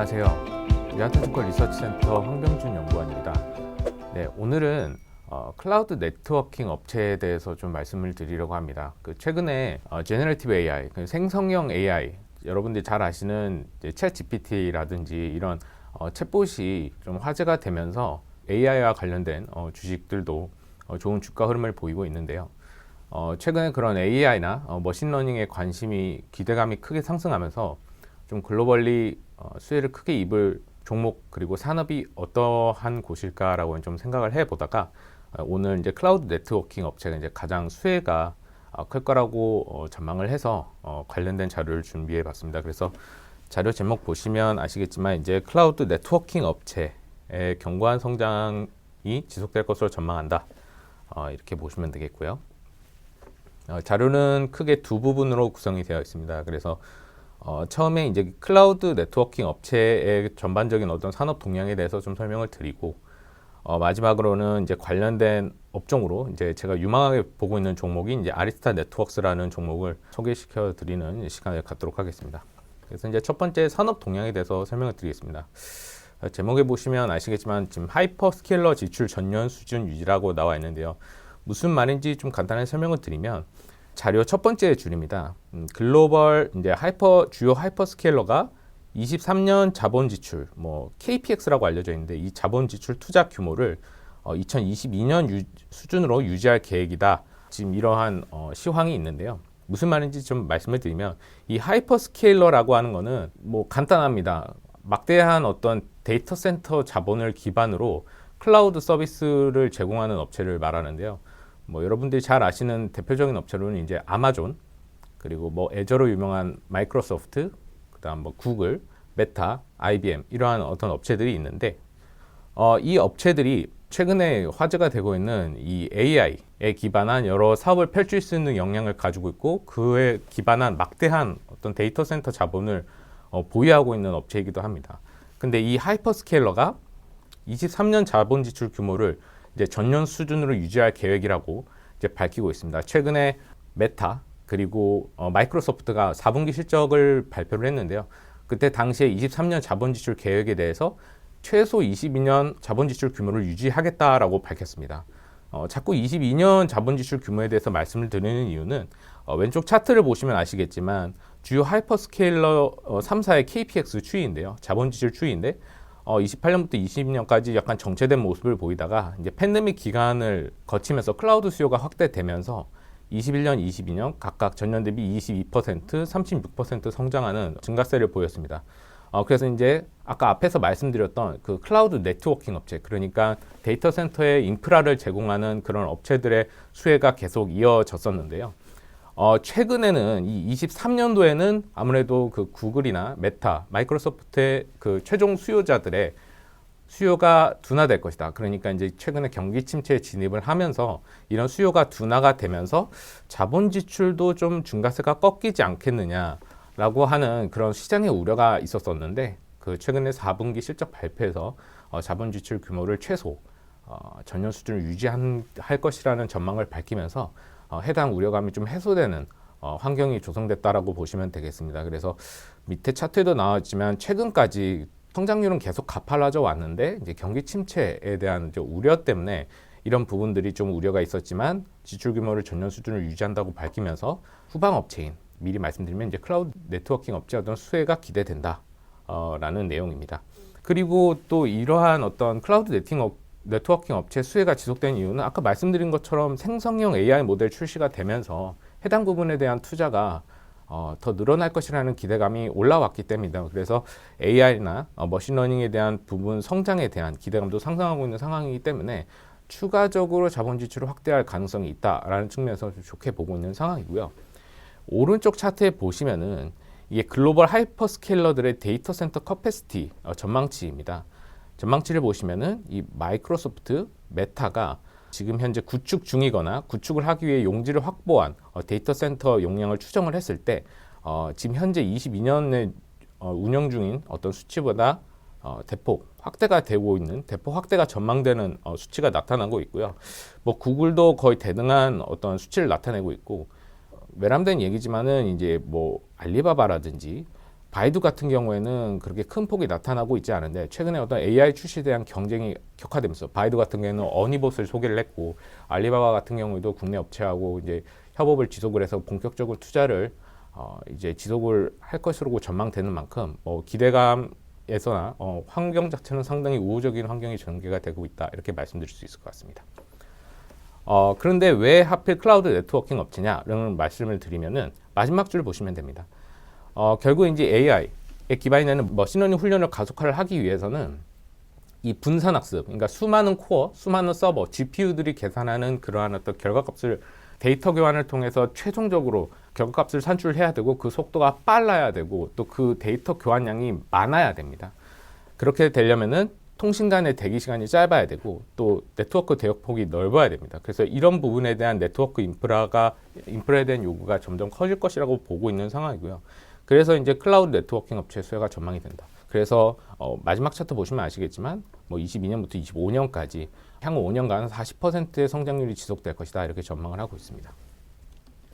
안녕하세요. 리아트증권 리서치센터 황병준 연구원입니다. 네, 오늘은 클라우드 네트워킹 업체에 대해서 좀 말씀을 드리려고 합니다. 최근에 제너레이티브 AI, 생성형 AI, 여러분들이 잘 아시는 챗 GPT라든지 이런 챗봇이 좀 화제가 되면서 AI와 관련된 주식들도 좋은 주가 흐름을 보이고 있는데요. 최근에 그런 AI나 머신러닝에 관심이 기대감이 크게 상승하면서 좀 글로벌리 수혜를 크게 입을 종목 그리고 산업이 어떠한 곳일까라고 좀 생각을 해보다가 오늘 이제 클라우드 네트워킹 업체가 이제 가장 수혜가 클 거라고 전망을 해서 관련된 자료를 준비해 봤습니다. 그래서 자료 제목 보시면 아시겠지만 이제 클라우드 네트워킹 업체의 견고한 성장이 지속될 것으로 전망한다. 이렇게 보시면 되겠고요. 자료는 크게 두 부분으로 구성이 되어 있습니다. 그래서 처음에 이제 클라우드 네트워킹 업체의 전반적인 어떤 산업 동향에 대해서 좀 설명을 드리고 마지막으로는 이제 관련된 업종으로 이제 제가 유망하게 보고 있는 종목이 이제 아리스타 네트워크스라는 종목을 소개시켜 드리는 시간을 갖도록 하겠습니다. 그래서 이제 첫 번째 산업 동향에 대해서 설명을 드리겠습니다. 제목에 보시면 아시겠지만 지금 하이퍼스케일러 지출 전년 수준 유지라고 나와 있는데요. 무슨 말인지 좀 간단하게 설명을 드리면 자료 첫 번째 줄입니다. 글로벌 이제 주요 하이퍼스케일러가 23년 자본 지출, KPX라고 알려져 있는데 이 자본 지출 투자 규모를 2022년 수준으로 유지할 계획이다. 지금 이러한 시황이 있는데요. 무슨 말인지 좀 말씀을 드리면 이 하이퍼스케일러라고 하는 거는 간단합니다. 막대한 어떤 데이터 센터 자본을 기반으로 클라우드 서비스를 제공하는 업체를 말하는데요. 여러분들이 잘 아시는 대표적인 업체로는 이제 아마존, 그리고 애저로 유명한 마이크로소프트, 그다음 구글, 메타, IBM 이러한 어떤 업체들이 있는데 이 업체들이 최근에 화제가 되고 있는 이 AI에 기반한 여러 사업을 펼칠 수 있는 역량을 가지고 있고 그에 기반한 막대한 어떤 데이터 센터 자본을 보유하고 있는 업체이기도 합니다. 근데 이 하이퍼스케일러가 23년 자본 지출 규모를 이제 전년 수준으로 유지할 계획이라고 이제 밝히고 있습니다. 최근에 메타 그리고 마이크로소프트가 4분기 실적을 발표를 했는데요. 그때 당시에 23년 자본 지출 계획에 대해서 최소 22년 자본 지출 규모를 유지하겠다라고 밝혔습니다. 자꾸 22년 자본 지출 규모에 대해서 말씀을 드리는 이유는 왼쪽 차트를 보시면 아시겠지만 주요 하이퍼스케일러 3사의 KPX 추이인데요. 자본 지출 추이인데 28년부터 22년까지 약간 정체된 모습을 보이다가 이제 팬데믹 기간을 거치면서 클라우드 수요가 확대되면서 21년, 22년 각각 전년 대비 22%, 36% 성장하는 증가세를 보였습니다. 그래서 이제 아까 앞에서 말씀드렸던 그 클라우드 네트워킹 업체, 그러니까 데이터 센터의 인프라를 제공하는 그런 업체들의 수혜가 계속 이어졌었는데요. 최근에는 이 23년도에는 아무래도 그 구글이나 메타, 마이크로소프트의 그 최종 수요자들의 수요가 둔화될 것이다. 그러니까 이제 최근에 경기 침체에 진입을 하면서 이런 수요가 둔화가 되면서 자본 지출도 좀 증가세가 꺾이지 않겠느냐라고 하는 그런 시장의 우려가 있었었는데 그 최근에 4분기 실적 발표에서 자본 지출 규모를 최소 전년 수준을 유지할 것이라는 전망을 밝히면서 해당 우려감이 좀 해소되는 환경이 조성됐다라고 보시면 되겠습니다. 그래서 밑에 차트에도 나왔지만 최근까지 성장률은 계속 가팔라져 왔는데 이제 경기 침체에 대한 우려 때문에 이런 부분들이 좀 우려가 있었지만 지출 규모를 전년 수준을 유지한다고 밝히면서 후방 업체인 미리 말씀드리면 이제 클라우드 네트워킹 업체 어떤 수혜가 기대된다 라는 내용입니다. 그리고 또 이러한 어떤 클라우드 네트워킹 업체 수혜가 지속된 이유는 아까 말씀드린 것처럼 생성형 AI 모델 출시가 되면서 해당 부분에 대한 투자가 더 늘어날 것이라는 기대감이 올라왔기 때문입니다. 그래서 AI나 머신러닝에 대한 부분 성장에 대한 기대감도 상승하고 있는 상황이기 때문에 추가적으로 자본 지출을 확대할 가능성이 있다라는 측면에서 좀 좋게 보고 있는 상황이고요. 오른쪽 차트에 보시면은 이게 글로벌 하이퍼스케일러들의 데이터 센터 커패시티 전망치입니다. 전망치를 보시면은 이 마이크로소프트, 메타가 지금 현재 구축 중이거나 구축을 하기 위해 용지를 확보한 데이터 센터 용량을 추정을 했을 때 지금 현재 22년에 운영 중인 어떤 수치보다 대폭 확대가 되고 있는 대폭 확대가 전망되는 수치가 나타나고 있고요. 구글도 거의 대등한 어떤 수치를 나타내고 있고 외람된 얘기지만은 이제 알리바바라든지 바이두 같은 경우에는 그렇게 큰 폭이 나타나고 있지 않은데 최근에 어떤 AI 출시에 대한 경쟁이 격화되면서 바이두 같은 경우에는 어니봇을 소개를 했고 알리바바 같은 경우에도 국내 업체하고 이제 협업을 지속을 해서 본격적으로 투자를 이제 지속을 할 것으로 전망되는 만큼 기대감에서나 환경 자체는 상당히 우호적인 환경이 전개가 되고 있다 이렇게 말씀드릴 수 있을 것 같습니다. 그런데 왜 하필 클라우드 네트워킹 업체냐라는 말씀을 드리면은 마지막 줄 보시면 됩니다. 결국 이제 AI에 기반이 되는 머신러닝 훈련을 가속화를 하기 위해서는 이 분산학습, 그러니까 수많은 코어, 수많은 서버, GPU들이 계산하는 그러한 어떤 결과값을 데이터 교환을 통해서 최종적으로 결과값을 산출해야 되고 그 속도가 빨라야 되고 또 그 데이터 교환량이 많아야 됩니다. 그렇게 되려면은 통신 간의 대기 시간이 짧아야 되고 또 네트워크 대역폭이 넓어야 됩니다. 그래서 이런 부분에 대한 네트워크 인프라에 대한 요구가 점점 커질 것이라고 보고 있는 상황이고요. 그래서 이제 클라우드 네트워킹 업체 수요가 전망이 된다. 그래서 마지막 차트 보시면 아시겠지만 22년부터 25년까지 향후 5년간 40%의 성장률이 지속될 것이다 이렇게 전망을 하고 있습니다.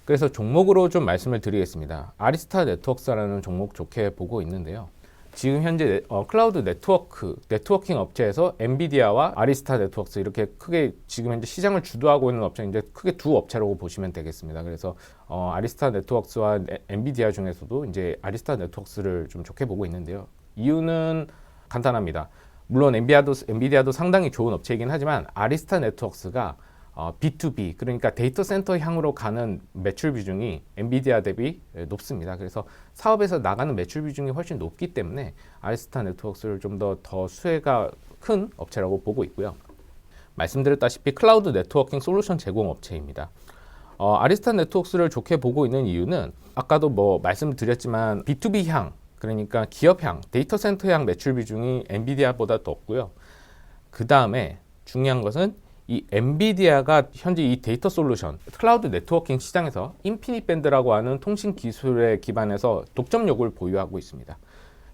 그래서 종목으로 좀 말씀을 드리겠습니다. 아리스타 네트워크스라는 종목 좋게 보고 있는데요. 지금 현재 클라우드 네트워킹 업체에서 엔비디아와 아리스타 네트워크스 이렇게 크게 지금 현재 시장을 주도하고 있는 업체는 이제 크게 두 업체라고 보시면 되겠습니다. 그래서 아리스타 네트워크스와 엔비디아 중에서도 이제 아리스타 네트워크스를 좀 좋게 보고 있는데요. 이유는 간단합니다. 물론 엔비디아도 상당히 좋은 업체이긴 하지만 아리스타 네트워크스가 B2B 그러니까 데이터 센터 향으로 가는 매출 비중이 엔비디아 대비 높습니다. 그래서 사업에서 나가는 매출 비중이 훨씬 높기 때문에 아리스타 네트워크스를 좀 더 수혜가 큰 업체라고 보고 있고요. 말씀드렸다시피 클라우드 네트워킹 솔루션 제공 업체입니다. 아리스타 네트워크스를 좋게 보고 있는 이유는 아까도 말씀드렸지만 B2B 향 그러니까 기업 향, 데이터 센터 향 매출 비중이 엔비디아보다 높고요. 그 다음에 중요한 것은 이 엔비디아가 현재 이 데이터 솔루션, 클라우드 네트워킹 시장에서 인피니트 밴드라고 하는 통신 기술에 기반해서 독점력을 보유하고 있습니다.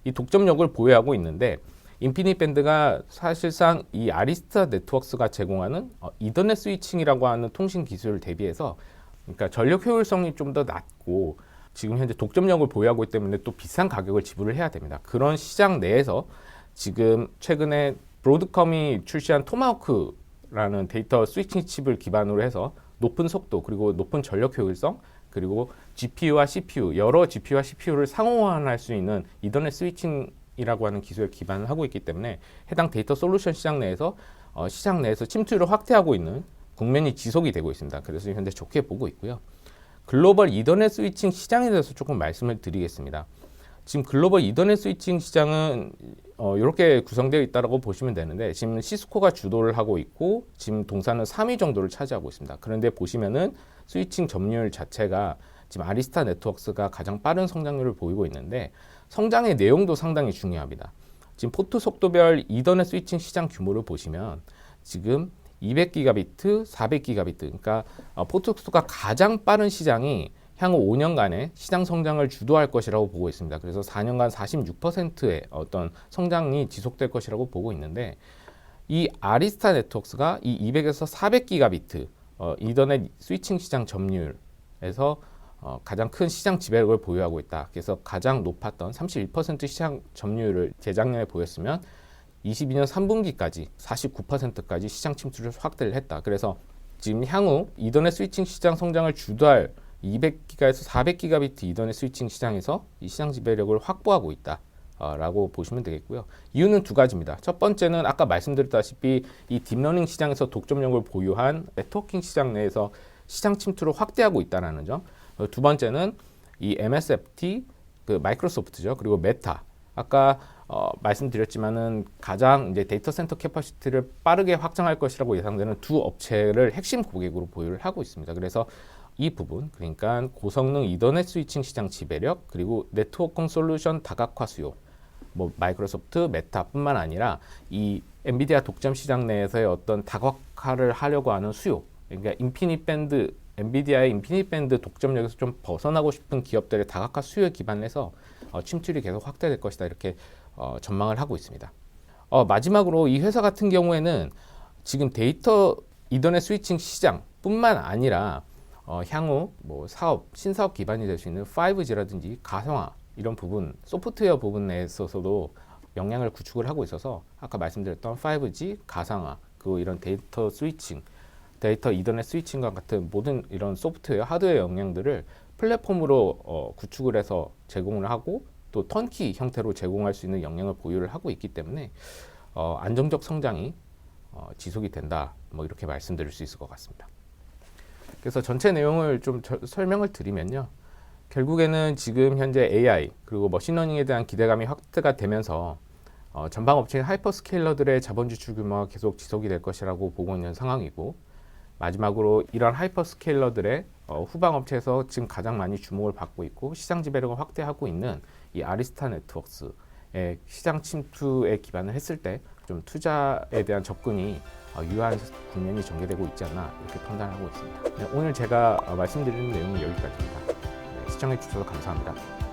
이 독점력을 보유하고 있는데 인피니트 밴드가 사실상 이 아리스타 네트워크스가 제공하는 이더넷 스위칭이라고 하는 통신 기술을 대비해서 그러니까 전력 효율성이 좀 더 낮고 지금 현재 독점력을 보유하고 있기 때문에 또 비싼 가격을 지불을 해야 됩니다. 그런 시장 내에서 지금 최근에 브로드컴이 출시한 토마호크라는 데이터 스위칭 칩을 기반으로 해서 높은 속도 그리고 높은 전력 효율성 그리고 GPU와 CPU 여러 GPU와 CPU를 상호환할 수 있는 이더넷 스위칭이라고 하는 기술에 기반을 하고 있기 때문에 해당 데이터 솔루션 시장 내에서 침투율을 확대하고 있는 국면이 지속이 되고 있습니다. 그래서 현재 좋게 보고 있고요. 글로벌 이더넷 스위칭 시장에 대해서 조금 말씀을 드리겠습니다. 지금 글로벌 이더넷 스위칭 시장은 이렇게 구성되어 있다고 보시면 되는데 지금 시스코가 주도를 하고 있고 지금 동사는 3위 정도를 차지하고 있습니다. 그런데 보시면은 스위칭 점유율 자체가 지금 아리스타 네트워크스가 가장 빠른 성장률을 보이고 있는데 성장의 내용도 상당히 중요합니다. 지금 포트 속도별 이더넷 스위칭 시장 규모를 보시면 지금 200기가비트, 400기가비트 그러니까 포트 속도가 가장 빠른 시장이 향후 5년간의 시장 성장을 주도할 것이라고 보고 있습니다. 그래서 4년간 46%의 어떤 성장이 지속될 것이라고 보고 있는데 이 아리스타 네트워크스가 이 200에서 400기가비트 이더넷 스위칭 시장 점유율에서 가장 큰 시장 지배력을 보유하고 있다. 그래서 가장 높았던 31% 시장 점유율을 재작년에 보였으면 22년 3분기까지 49%까지 시장 침투를 확대를 했다. 그래서 지금 향후 이더넷 스위칭 시장 성장을 주도할 200기가에서 400기가비트 이더넷 스위칭 시장에서 이 시장 지배력을 확보하고 있다. 라고 보시면 되겠고요. 이유는 두 가지입니다. 첫 번째는 아까 말씀드렸다시피 이 딥러닝 시장에서 독점력을 보유한 네트워킹 시장 내에서 시장 침투를 확대하고 있다는 점. 두 번째는 이 MSFT, 마이크로소프트죠. 그리고 메타. 아까 말씀드렸지만은 가장 이제 데이터 센터 캐파시티를 빠르게 확장할 것이라고 예상되는 두 업체를 핵심 고객으로 보유를 하고 있습니다. 그래서 이 부분, 그러니까 고성능 이더넷 스위칭 시장 지배력, 그리고 네트워킹 솔루션 다각화 수요, 마이크로소프트, 메타뿐만 아니라 이 엔비디아 독점 시장 내에서의 어떤 다각화를 하려고 하는 수요, 그러니까 인피니트 밴드, 엔비디아의 인피니트 밴드 독점력에서 좀 벗어나고 싶은 기업들의 다각화 수요에 기반해서 침투율이 계속 확대될 것이다 이렇게 전망을 하고 있습니다. 마지막으로 이 회사 같은 경우에는 지금 데이터 이더넷 스위칭 시장뿐만 아니라 향후 신사업 기반이 될 수 있는 5G라든지 가상화 이런 부분, 소프트웨어 부분에 있어서도 역량을 구축을 하고 있어서 아까 말씀드렸던 5G, 가상화, 그리고 이런 데이터 스위칭, 데이터 이더넷 스위칭과 같은 모든 이런 소프트웨어, 하드웨어 역량들을 플랫폼으로 구축을 해서 제공을 하고 또 턴키 형태로 제공할 수 있는 역량을 보유를 하고 있기 때문에 안정적 성장이 지속이 된다. 뭐 이렇게 말씀드릴 수 있을 것 같습니다. 그래서 전체 내용을 좀 설명을 드리면요. 결국에는 지금 현재 AI 그리고 머신러닝에 대한 기대감이 확대가 되면서 전방 업체인 하이퍼스케일러들의 자본 지출 규모가 계속 지속이 될 것이라고 보고 있는 상황이고, 마지막으로 이런 하이퍼스케일러들의 후방 업체에서 지금 가장 많이 주목을 받고 있고 시장 지배력을 확대하고 있는 이 아리스타 네트워크스의 시장 침투에 기반을 했을 때 좀 투자에 대한 접근이 유효한 국면이 전개되고 있지 않나 이렇게 판단하고 있습니다. 네, 오늘 제가 말씀드리는 내용은 여기까지입니다. 네, 시청해 주셔서 감사합니다.